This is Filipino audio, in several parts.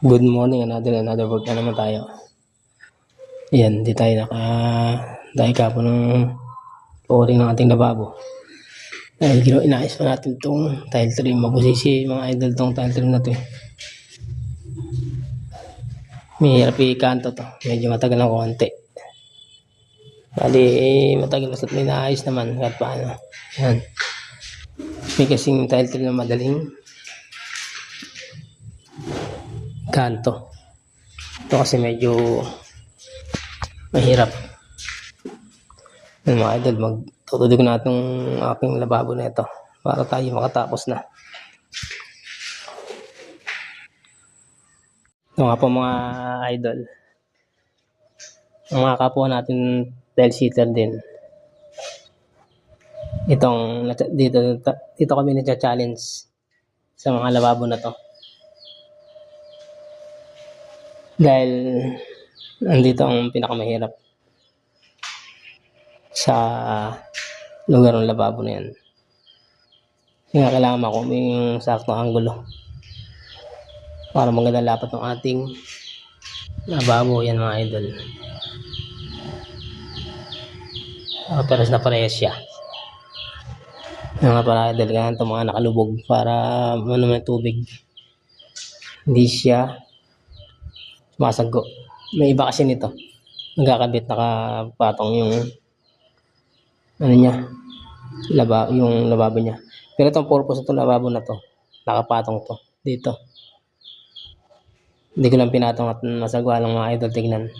Good morning, another work na naman tayo. Ayan, di tayo dahil kapo ng flooring ng ating lababo. Dahil inayos pa natin itong tile trim. Mabusisi mga idol tong tile trim na to. May hirap ikanto to. Medyo matagal ng konti. Bali, matagal basta't may naayos naman kahit paano. Ayan. May kasing tile trim na madaling kanto. Ito kasi medyo mahirap. Mga idol, magtutudog na itong aking lababo na ito para tayo makatapos na. Ito nga po mga idol, ang mga kapwa natin tile sitter din. Dito kami nagcha-challenge sa mga lababo na to. Dahil nandito ang pinakamahirap sa lugar ng lababo na yan. Kaya kailangan makuha yung saktong anggulo para maganda lapat ng ating lababo. Yan mga idol. Parehas na parehas siya. Yung mga idol, kaya ito mga nakalubog para may tubig hindi siya sumasaggo. May iba kasi nito nagkakabit, nakapatong yung yung lababo niya. Pero itong purpose itong lababo na to, nakapatong to dito. Hindi ko lang pinatong at masagwa lang mga idol. Tignan,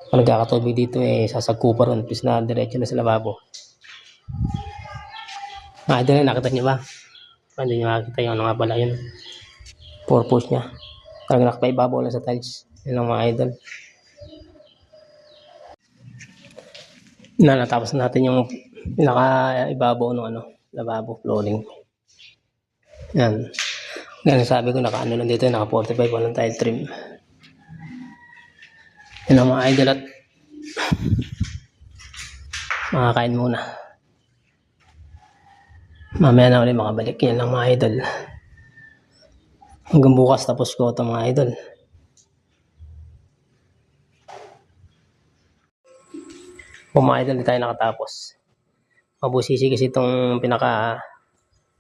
kung nagkakatubig dito sasagko pa ron, pis na diretso na sa lababo. Mga idol, nakita niyo ba? Hindi niyo makikita yung nga pala yun purpose niya. Talagang nakapaibabaw lang sa tiles. Yun lang mga idol. Natapos natin yung pinaka-ibabaw ng lababo flooring. Yan. Ganun sabi ko, naka lang dito, naka 45 walang tile trim. Yan ang mga idol, at makakain muna. Mamaya na ulit makabalik. Yan lang mga idol. Hanggang bukas tapos ko ito mga idol. Kung mga idol, di tayo nakatapos. Mabusisi kasi itong pinaka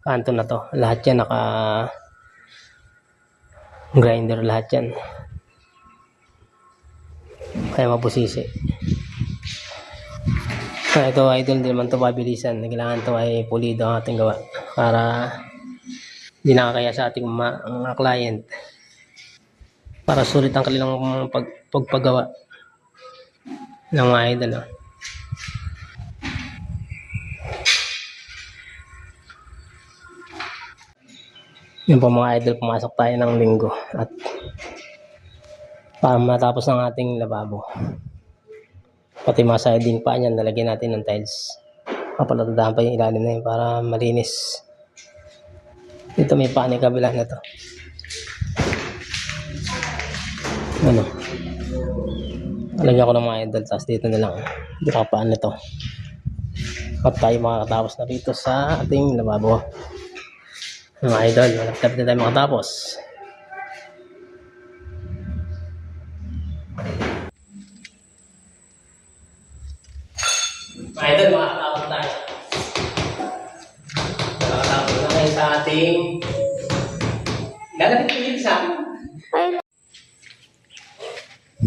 kanto na to. Lahat yan naka grinder, lahat yan. Kaya mabusisi. Ito idol, hindi naman ito pabilisan. Kailangan ito ay pulido ang ating gawa para hindi nakakaya sa ating mga client, para sulit ang kanilang pagpagawa ng mga idol. Yun po mga idol, pumasok tayo ng linggo at para matapos ang ating lababo. Pati mga siding pa niyan, nalagyan natin ng tiles. Kapalagdahan pa yung ilalim na yun para malinis. Dito may panig kabila na to. Nalagyan ko ng mga idol, tapos dito na lang dikapaan na to at tayo makakatapos na dito sa ating lababo. Mga idol, malapit na tayo makatapos. Mga idol, makakatapos tayo. Makakatapos na tayo sa ating lalapit ko sa akin.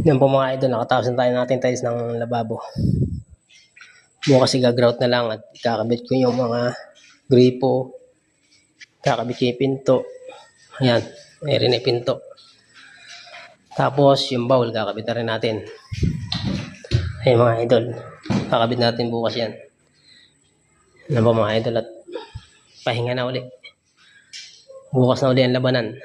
Yan po mga idol, nakatapos na tayo natin tiles ng lababo. Bukas igagrout na lang at kakabit ko yung mga gripo, kakabit ko yung pinto. Ayan, mayroon na pinto. Tapos yung bowl, kakabit na rin natin. Ayan mga idol, kakabit natin bukas yan. Ano ba mga idol, at pahinga na ulit. Bukas na ulit ang labanan.